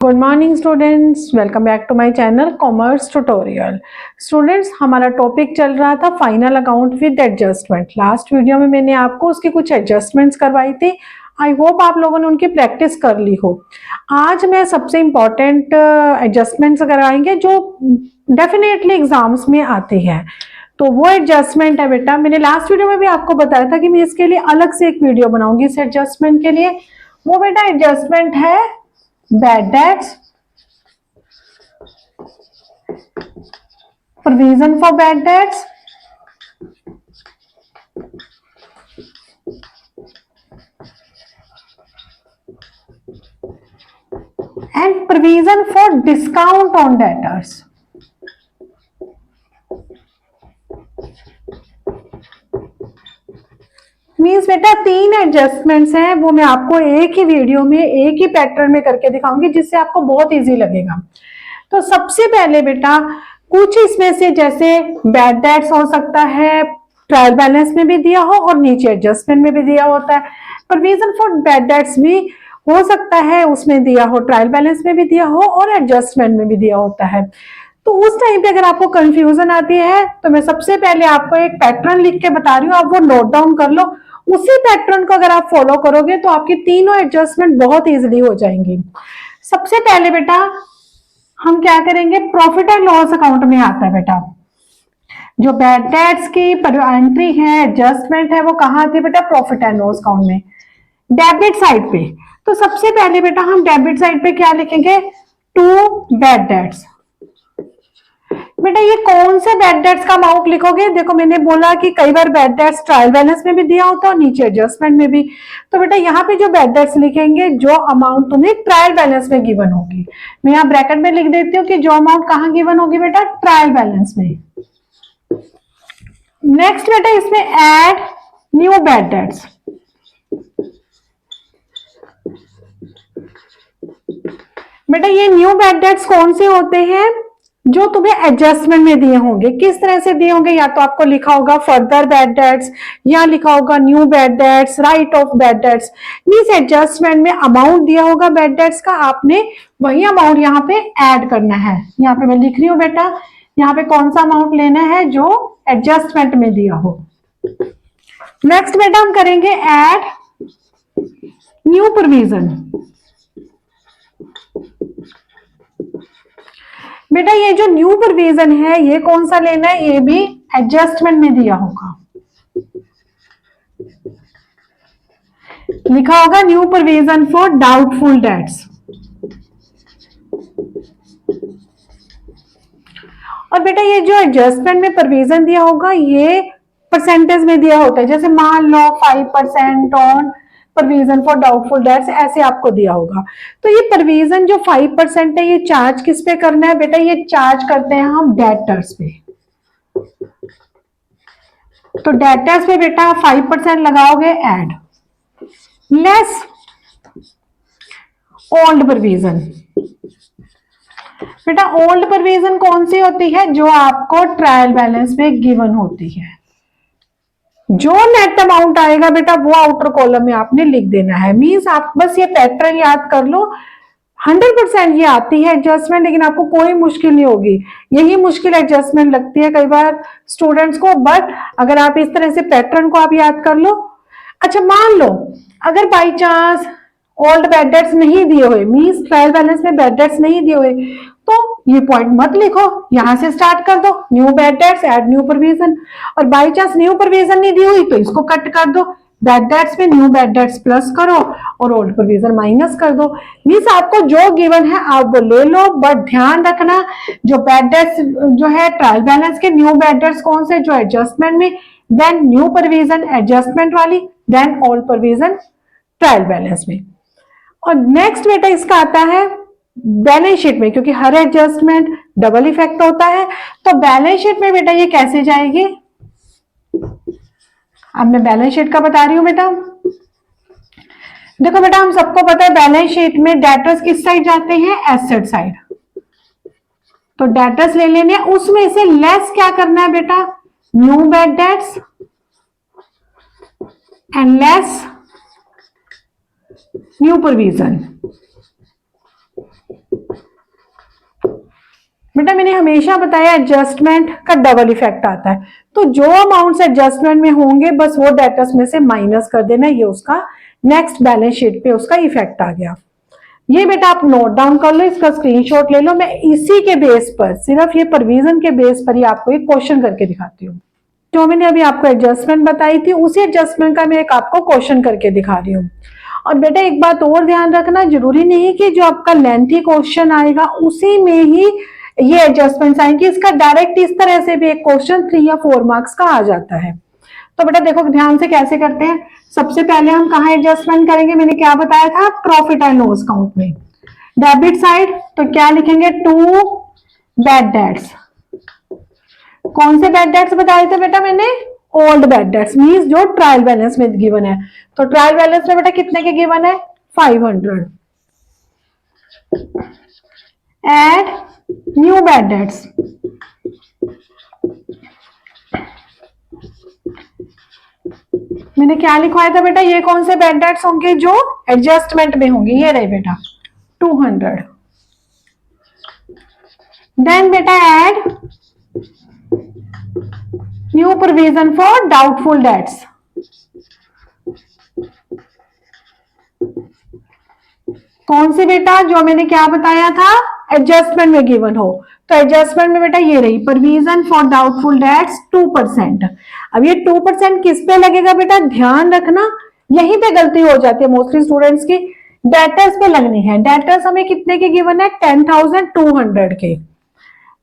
Good morning students, welcome back to my channel commerce tutorial. Students, हमारा topic चल रहा था final account with adjustment. Last video में मैंने आपको उसकी कुछ एडजस्टमेंट्स करवाई थी। आई होप आप लोगों ने उनकी प्रैक्टिस कर ली हो। आज मैं सबसे इम्पॉर्टेंट एडजस्टमेंट्स कराएंगे जो डेफिनेटली एग्जाम्स में आते हैं। तो वो एडजस्टमेंट है बेटा, मैंने लास्ट वीडियो में भी आपको बताया था कि मैं इसके लिए अलग से एक वीडियो बनाऊंगी इस एडजस्टमेंट के लिए। वो बेटा एडजस्टमेंट है bad debts, provision for bad debts, and provision for discount on debtors. Means बेटा तीन एडजस्टमेंट्स हैं, वो मैं आपको एक ही वीडियो में एक ही पैटर्न में करके दिखाऊंगी जिससे आपको बहुत इजी लगेगा। तो सबसे पहले बेटा कुछ इसमें से जैसे बैड डेट्स हो सकता है, ट्रायल बैलेंस में भी दिया हो और नीचे एडजस्टमेंट में भी दिया होता है। प्रोविजन फॉर बैड डेट्स भी हो सकता है, उसमें दिया हो, ट्रायल बैलेंस में भी दिया हो और एडजस्टमेंट में भी दिया होता है। तो उस टाइम पे अगर आपको कंफ्यूजन आती है तो मैं सबसे पहले आपको एक पैटर्न लिख के बता रही हूँ, आप वो नोट डाउन कर लो। उसी पैटर्न को अगर आप फॉलो करोगे तो आपकी तीनों एडजस्टमेंट बहुत इजीली हो जाएंगी। सबसे पहले बेटा हम क्या करेंगे, प्रॉफिट एंड लॉस अकाउंट में आता है बेटा जो बैड डेट्स की एंट्री है, एडजस्टमेंट है, वो कहाँ आती है बेटा, प्रॉफिट एंड लॉस अकाउंट में, डेबिट साइड पे। तो सबसे पहले बेटा हम डेबिट साइड पे क्या लिखेंगे, टू बैड डेट्स। बेटा ये कौन से बैड डेट्स का अमाउंट लिखोगे, देखो मैंने बोला कि कई बार बैड डेट्स ट्रायल बैलेंस में भी दिया होता है और नीचे एडजस्टमेंट में भी। तो बेटा यहाँ पे जो बैड डेट्स लिखेंगे जो अमाउंट तुम्हें ट्रायल बैलेंस में गिवन होगी, मैं यहाँ ब्रैकेट में लिख देती हूँ कि जो अमाउंट कहाँ गिवन होगी बेटा, ट्रायल बैलेंस में। नेक्स्ट बेटा इसमें ऐड न्यू बैड डेट्स। बेटा ये न्यू बैड डेट्स कौन से होते हैं, जो तुम्हें एडजस्टमेंट में दिए होंगे। किस तरह से दिए होंगे, या तो आपको लिखा होगा फर्दर बैड डेट्स या लिखा होगा new bad dates, right of bad debts. Means adjustment में अमाउंट दिया होगा बैड डेट्स का, आपने वही अमाउंट यहाँ पे ऐड करना है। यहाँ पे मैं लिख रही हूँ बेटा, यहाँ पे कौन सा अमाउंट लेना है जो एडजस्टमेंट में दिया हो। नेक्स्ट बेटा हम करेंगे ऐड न्यू प्रोविजन। बेटा ये जो न्यू प्रोविजन है ये कौन सा लेना है, ये भी एडजस्टमेंट में दिया होगा, लिखा होगा new provision for doubtful debts. और बेटा ये जो एडजस्टमेंट में प्रोविजन दिया होगा ये परसेंटेज में दिया होता है, जैसे मान लो 5% on provision for doubtful debts, ऐसे आपको दिया होगा। तो ये प्रोविजन जो 5% है ये चार्ज किस पे करना है बेटा, ये चार्ज करते हैं हम डेटर्स पे। तो डेटर्स पे बेटा 5% लगाओगे ऐड, लेस ओल्ड प्रोविजन। बेटा ओल्ड प्रोविजन कौन सी होती है, जो आपको ट्रायल बैलेंस में गिवन होती है। जो नेट अमाउंट आएगा बेटा वो आउटर कॉलम में आपने लिख देना है। मींस आप बस ये पैटर्न याद कर लो, 100% ये आती है एडजस्टमेंट, लेकिन आपको कोई मुश्किल नहीं होगी। यही मुश्किल एडजस्टमेंट लगती है कई बार स्टूडेंट्स को, बट अगर आप इस तरह से पैटर्न को आप याद कर लो। अच्छा मान लो अगर by chance old bad debts नहीं दिए हुए, मींस ट्रायल बैलेंस में बैड डेट्स नहीं दिए हुए, तो ये पॉइंट मत लिखो, यहां से स्टार्ट कर दो, new bad dates add new provision. और बाई चांस न्यू प्रोविजन नहीं दी हुई तो इसको कट कर दो, बैड डेट्स में न्यू बैड डेट्स प्लस करो और ओल्ड प्रोविजन माइनस कर दो। मींस आपको जो गिवन है आप वो ले लो, बट ध्यान रखना जो बैड डेट्स जो है ट्रायल बैलेंस के, न्यू बैड डेट्स कौन से, जो एडजस्टमेंट में, देन न्यू प्रोविजन एडजस्टमेंट वाली, then old provision trial balance में। और नेक्स्ट बेटा इसका आता है बैलेंस शीट में, क्योंकि हर एडजस्टमेंट डबल इफेक्ट होता है। तो बैलेंस शीट में बेटा ये कैसे जाएगी, अब मैं बैलेंस शीट का बता रही हूं बेटा। देखो बेटा हम सबको पता है बैलेंस शीट में डेटर्स किस साइड जाते हैं, एसेट साइड। तो डेटर्स ले लेने, उसमें से लेस क्या करना है बेटा, new bad dates and less new provision. बेटा मैंने हमेशा बताया एडजस्टमेंट का डबल इफेक्ट आता है, तो जो अमाउंट्स एडजस्टमेंट में होंगे बस वो डेटर्स में से माइनस कर देना, ये उसका नेक्स्ट बैलेंस शीट पे उसका इफेक्ट आ गया। ये बेटा आप नोट डाउन कर लो, इसका स्क्रीनशॉट ले लो। मैं इसी के बेस पर, सिर्फ ये प्रोविजन के बेस पर ही आपको एक क्वेश्चन करके दिखाती हूँ। जो मैंने अभी आपको एडजस्टमेंट बताई थी उसी एडजस्टमेंट का मैं एक आपको क्वेश्चन करके दिखा रही हूँ। और बेटा एक बात और ध्यान रखना, जरूरी नहीं कि जो आपका लेंथी क्वेश्चन आएगा उसी में ही ये एडजस्टमेंट आएंगे, इसका डायरेक्ट इस तरह से भी एक क्वेश्चन 3 या 4 मार्क्स का आ जाता है। तो बेटा देखो ध्यान से कैसे करते हैं। सबसे पहले हम कहाँ एडजस्टमेंट करेंगे, मैंने क्या बताया था, प्रॉफिट एंड लॉस अकाउंट में। डेबिट साइड तो क्या लिखेंगे, 2 बैड डेट्स। कौन से बैड डेट्स बताए थे बेटा मैंने, ओल्ड बैड डेट्स, मींस जो ट्रायल बैलेंस में गिवन है। तो ट्रायल बैलेंस में बेटा कितने के गिवन है, 500। एड न्यू बैड डेट्स, मैंने क्या लिखवाया था बेटा, ये कौन से बैड डेट्स होंगे जो एडजस्टमेंट में होंगे, ये रहे बेटा 200। देन बेटा add new provision for doubtful debts. कौन सी बेटा, जो मैंने क्या बताया था, एडजस्टमेंट में गिवन हो। तो एडजस्टमेंट में बेटा ये रही प्रोविजन फॉर डाउटफुल डेट्स 2%। अब ये 2% किस पे लगेगा बेटा, ध्यान रखना यहीं पे गलती हो जाती है मोस्टली स्टूडेंट्स की, डेटर्स पे लगनी है। डेटर्स हमें कितने के गिवन है, 10,200 के।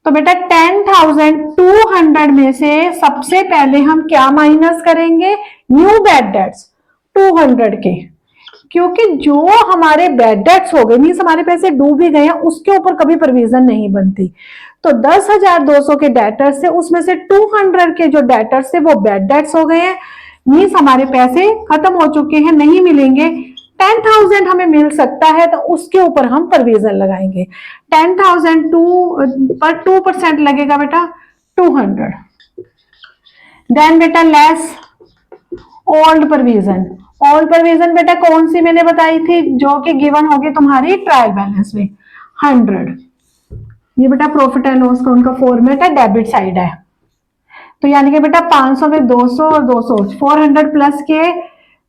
तो बेटा 10,200 में से सबसे पहले हम क्या माइनस करेंगे, न्यू बैड डेट्स 200 के, क्योंकि जो हमारे बैड डेट्स हो गए मीन्स हमारे पैसे डूब ही गए हैं, उसके ऊपर कभी प्रोविजन नहीं बनती। तो 10,200 के डेटर्स से उसमें से 200 के जो डेटर्स थे वो बैड डेट्स हो गए हैं, मीन्स हमारे पैसे खत्म हो चुके हैं, नहीं मिलेंगे। 10,000 हमें मिल सकता है तो उसके ऊपर हम प्रोविजन लगाएंगे। 10,000 पर 2% लगेगा बेटा 200। देन बेटा less old provision. Old provision बेटा कौन सी मैंने बताई थी, जो कि गिवन होगी तुम्हारी ट्रायल बैलेंस में 100। ये बेटा प्रॉफिट एंड लॉस का उनका फॉर्मेट है, डेबिट साइड है। तो यानी कि बेटा 500 में 200 और 200 400 प्लस के,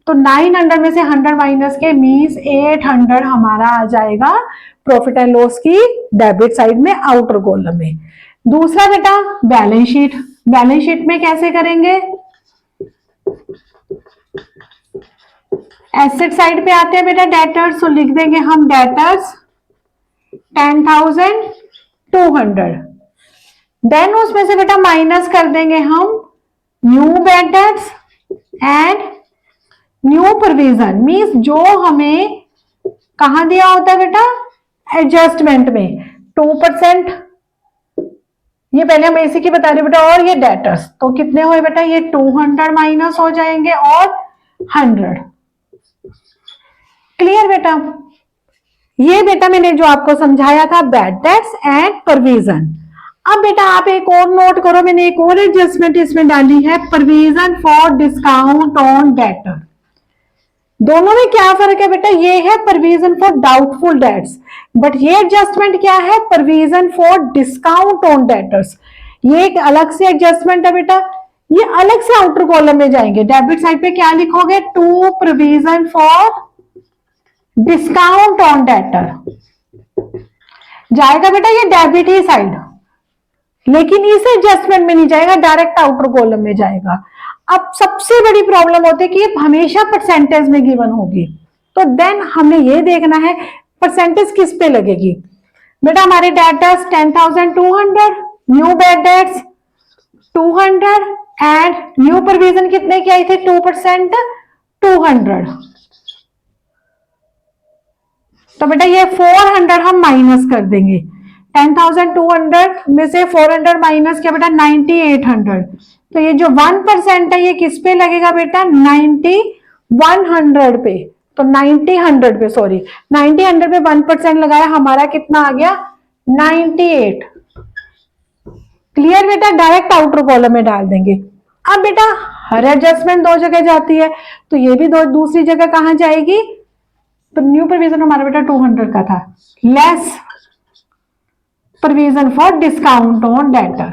तो 900 में से 100 माइनस के मीन्स 800 हमारा आ जाएगा प्रॉफिट एंड लॉस की डेबिट साइड में, आउटर कॉलम में। दूसरा बेटा बैलेंस शीट। बैलेंस शीट में कैसे करेंगे, एसेट साइड पे आते हैं बेटा डेटर्स, तो लिख देंगे हम डेटर्स 10,200। देन उसमें से बेटा माइनस कर देंगे हम new bad dates and new provision, means जो हमें कहां दिया होता है बेटा, एडजस्टमेंट में 2%। ये पहले हम इसी की बता रहे बेटा, और ये डेटर्स तो कितने हुए बेटा, ये 200 माइनस हो जाएंगे और 100। क्लियर बेटा, ये बेटा मैंने जो आपको समझाया था बैड डेट्स एंड प्रोविजन। अब बेटा आप एक और नोट करो, मैंने एक और एडजस्टमेंट इसमें डाली है, provision for discount on debtor. दोनों में क्या फर्क है बेटा, ये है provision for doubtful debts, but ये एडजस्टमेंट क्या है, provision for discount on debtors. ये एक अलग से एडजस्टमेंट है बेटा, ये अलग से आउटर कॉलम में जाएंगे। डेबिट साइड पे क्या लिखोगे, to provision for discount on debtor जाएगा बेटा, ये डेबिट ही साइड, लेकिन इस एडजस्टमेंट में नहीं जाएगा, डायरेक्ट आउटर कॉलम में जाएगा। अब सबसे बड़ी प्रॉब्लम होती है कि ये हमेशा परसेंटेज में गिवन होगी, तो देन हमें ये देखना है परसेंटेज किस पे लगेगी। बेटा हमारे debtors 10,200, new bad dates 200 and new provision कितने की आई थी, 2% 200। तो बेटा ये 400 हम माइनस कर देंगे, 10,200 में से 400 माइनस किया बेटा 9,800। तो ये जो 1% है ये किस पे लगेगा बेटा, 90,100 पे। तो 90,100 पे, सॉरी 90,100 पे 1% लगाया, हमारा कितना आ गया 98। क्लियर बेटा, डायरेक्ट आउटर कॉलम में डाल देंगे। अब बेटा हर एडजस्टमेंट दो जगह जाती है, तो ये भी दूसरी जगह कहां जाएगी, तो न्यू प्रोविजन हमारा बेटा 200 का था, less provision for discount on debtor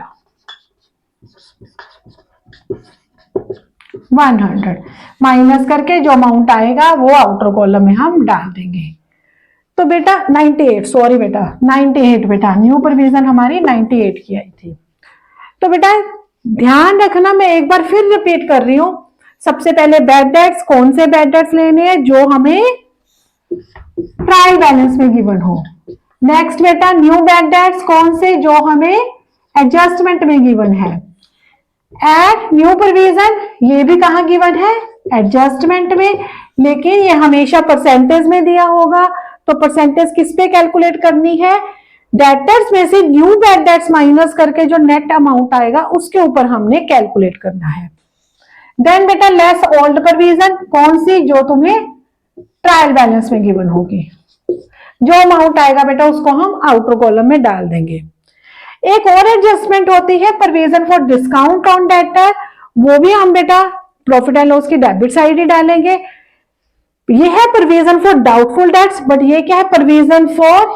100 minus करके जो अमाउंट आएगा वो आउटर कॉलम में हम डाल देंगे। तो बेटा 98, सॉरी बेटा 98 बेटा, न्यू प्रोविजन हमारी 98 की आई थी। तो बेटा ध्यान रखना, मैं एक बार फिर रिपीट कर रही हूं, सबसे पहले बैड डेट्स, कौन से बैड डेट्स लेने हैं, जो हमें ट्रायल बैलेंस में गिवन हो। नेक्स्ट बेटा न्यू बैड डेट्स, कौन से, जो हमें एडजस्टमेंट में गिवन है। एड न्यू प्रोविजन, ये भी कहां गिवन है, एडजस्टमेंट में, लेकिन ये हमेशा परसेंटेज में दिया होगा। तो परसेंटेज किस पे कैलकुलेट करनी है, डेटर्स में से न्यू बैड डेट्स माइनस करके जो नेट अमाउंट आएगा उसके ऊपर हमने कैलकुलेट करना है। देन बेटा लेस ओल्ड प्रोविजन, कौन सी, जो तुम्हें ट्रायल बैलेंस में गिवन होगी। जो अमाउंट आएगा बेटा उसको हम आउटर कॉलम में डाल देंगे। एक और एडजस्टमेंट होती है provision for discount on debtor, वो भी हम बेटा प्रॉफिट एंड लॉस की डेबिट साइड ही डालेंगे। ये है provision for doubtful debts, but ये क्या है, provision for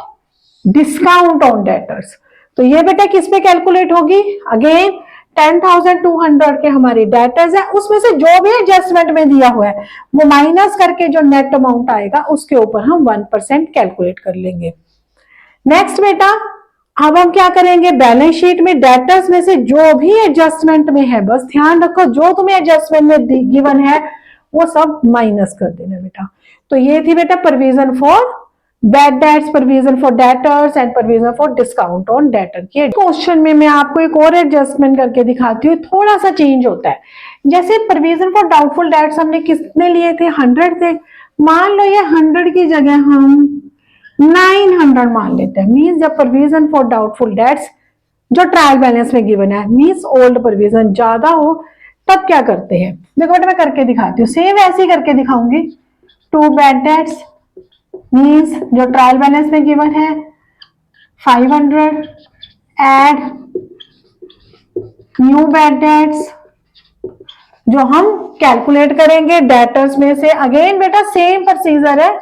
discount on debtors. तो ये बेटा किस पे कैलकुलेट होगी, अगेन 10,200 के हमारे डेटर्स है, उसमें से जो भी एडजस्टमेंट में दिया हुआ है वो माइनस करके जो नेट अमाउंट आएगा उसके ऊपर हम 1% कैलकुलेट कर लेंगे। नेक्स्ट बेटा अब हम क्या करेंगे, बैलेंस शीट में डेटर्स में से जो भी एडजस्टमेंट में है, बस ध्यान रखो जो तुम्हें एडजस्टमेंट में गिवन है वो सब माइनस कर देना बेटा। तो ये थी बेटा provision for bad debts, provision for debtors and provision for discount on debtor के क्वेश्चन में मैं आपको एक और एडजस्टमेंट करके दिखाती हूँ, थोड़ा सा चेंज होता है। जैसे प्रोविजन फॉर डाउटफुल डेट्स हमने कितने लिए थे, 100 थे। मान लो ये 100 की जगह हम 900 मान लेते हैं। मीन्स जब प्रोविजन फॉर डाउटफुल डेट्स जो ट्रायल बैलेंस में गिवन है, मीन्स ओल्ड प्रोविजन ज्यादा हो, तब क्या करते हैं, देखो बेटा मैं करके दिखाती हूँ, सेम ऐसे ही करके दिखाऊंगी। टू बैड डेट्स मीन्स जो ट्रायल बैलेंस में गिवन है 500, एड न्यू बैड डेट्स जो हम कैलकुलेट करेंगे डेटर्स में से। अगेन बेटा सेम प्रोसीजर है,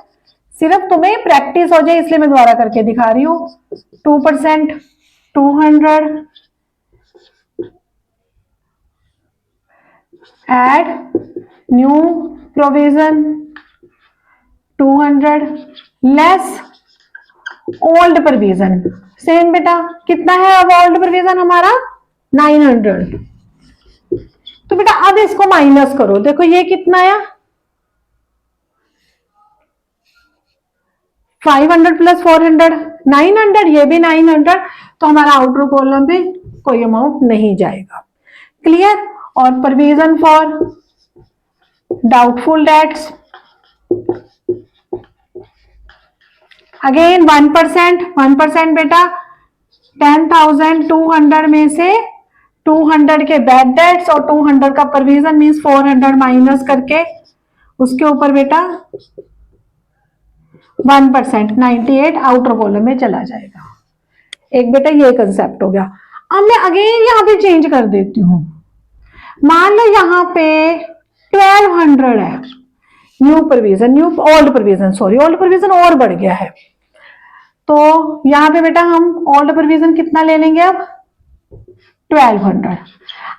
सिर्फ तुम्हें प्रैक्टिस हो जाए इसलिए मैं दोबारा करके दिखा रही हूँ। 2% 200, add new provision 200 less old provision. Same बेटा कितना है अब ओल्ड प्रोविजन हमारा 900। तो बेटा अब इसको माइनस करो, देखो ये कितना आया 500 प्लस 400 900, ये भी 900। तो हमारा आउटर कॉलम में कोई अमाउंट नहीं जाएगा। क्लियर। और provision for doubtful debts again 1% बेटा 10,200 में से 200 के बैड डेट्स और 200 का प्रोविजन मीन्स 400 माइनस करके उसके ऊपर बेटा 1% 98 आउटर कॉलम में चला जाएगा। एक बेटा ये कंसेप्ट हो गया। अब मैं अगेन यहाँ पे चेंज कर देती हूँ। मान लो यहाँ पे 1200 है new provision, new old provision, sorry old provision और बढ़ गया है। तो यहाँ पे बेटा हम ओल्ड प्रोविजन कितना ले लेंगे अब 1200।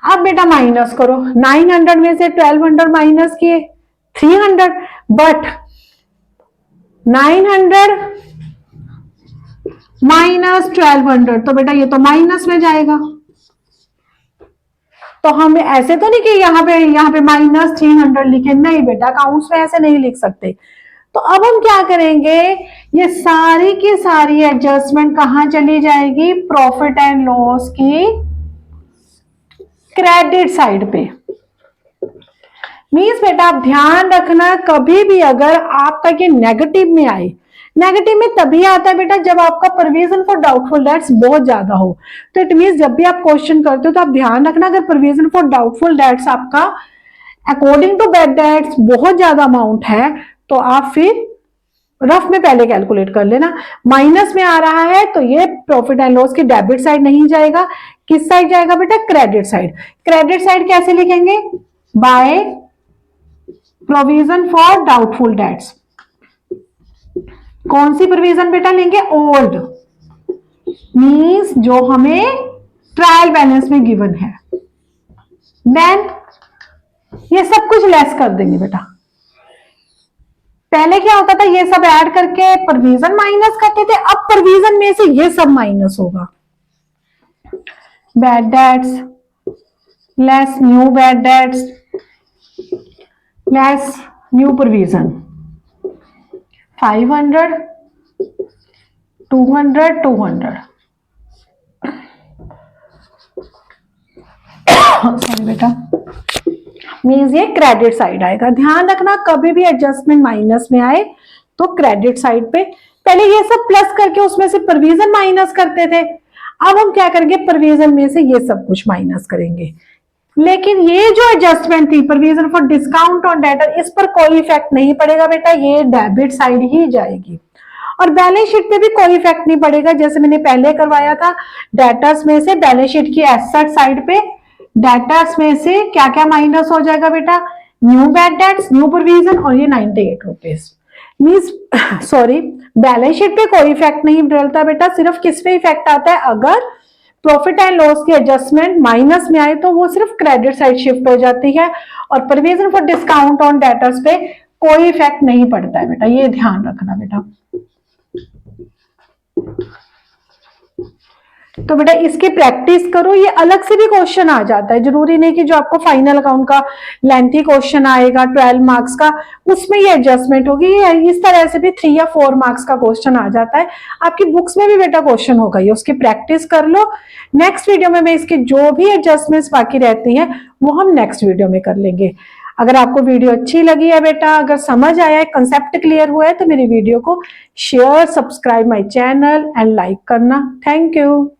अब बेटा माइनस करो, 900 में से 1200 माइनस किए 300, बट 900 माइनस 1200 तो बेटा ये तो माइनस में जाएगा। तो हम ऐसे तो नहीं कि यहाँ पे माइनस 300 लिखे, नहीं बेटा अकाउंट्स में ऐसे नहीं लिख सकते। तो अब हम क्या करेंगे, ये सारी की सारी एडजस्टमेंट कहां चली जाएगी, प्रॉफिट एंड लॉस की क्रेडिट साइड पे। मीन्स बेटा आप ध्यान रखना, कभी भी अगर आपका ये नेगेटिव में आए, नेगेटिव में तभी आता है बेटा जब आपका प्रोविजन फॉर डाउटफुल डेट्स बहुत ज्यादा हो। तो इट मीन्स जब भी आप क्वेश्चन करते हो तो आप ध्यान रखना, अगर प्रोविजन फॉर डाउटफुल डेट्स आपका अकॉर्डिंग टू बैड डेट्स बहुत ज्यादा अमाउंट है, तो आप फिर रफ में पहले कैलकुलेट कर लेना। माइनस में आ रहा है तो ये प्रॉफिट एंड लॉस की डेबिट साइड नहीं जाएगा, किस साइड जाएगा बेटा, क्रेडिट साइड। क्रेडिट साइड कैसे लिखेंगे, by provision for doubtful debts. कौन सी प्रोविजन बेटा लेंगे, ओल्ड, मीन्स जो हमें ट्रायल बैलेंस में गिवन है। देन ये सब कुछ लेस कर देंगे बेटा। पहले क्या होता था, ये सब ऐड करके प्रोविजन माइनस करते थे, अब प्रोविजन में से ये सब माइनस होगा। Bad debts less new bad dates less new provision 500 200 200 sorry बेटा, मीन्स ये क्रेडिट साइड आएगा। ध्यान रखना कभी भी एडजस्टमेंट माइनस में आए तो क्रेडिट साइड पे, पहले ये सब प्लस करके उसमें से प्रोविजन माइनस करते थे, अब हम क्या करेंगे, प्रोविजन में से ये सब कुछ माइनस करेंगे। लेकिन ये जो एडजस्टमेंट थी provision for discount on debtor, इस पर कोई इफेक्ट नहीं पड़ेगा बेटा, ये डेबिट साइड ही जाएगी। और बैलेंस शीट पे भी कोई इफेक्ट नहीं पड़ेगा, जैसे मैंने पहले करवाया था, डेटर्स में से बैलेंस शीट की एसेट साइड पे डेटर्स में से क्या क्या माइनस हो जाएगा बेटा, new bad dates, new provision और ये 98 rupees. Means sorry, balance sheet पे कोई इफेक्ट नहीं डलता बेटा, सिर्फ किस पे इफेक्ट आता है, अगर प्रॉफिट एंड लॉस की एडजस्टमेंट माइनस में आए तो वो सिर्फ क्रेडिट साइड शिफ्ट हो जाती है, और provision for discount on debtors पे कोई इफेक्ट नहीं पड़ता है बेटा, ये ध्यान रखना बेटा। तो बेटा इसकी प्रैक्टिस करो, ये अलग से भी क्वेश्चन आ जाता है, जरूरी नहीं कि जो आपको फाइनल अकाउंट का लेंथी क्वेश्चन आएगा 12 मार्क्स का उसमें ये एडजस्टमेंट होगी, इस तरह से भी 3 या 4 मार्क्स का क्वेश्चन आ जाता है, आपकी बुक्स में भी बेटा क्वेश्चन होगा, ये उसकी प्रैक्टिस कर लो। नेक्स्ट वीडियो में मैं इसके जो भी एडजस्टमेंट्स बाकी रहती हैं वो हम नेक्स्ट वीडियो में कर लेंगे। अगर आपको वीडियो अच्छी लगी है बेटा, अगर समझ आया है, कंसेप्ट क्लियर हुआ है, तो मेरी वीडियो को share, subscribe my channel and like करना। Thank you.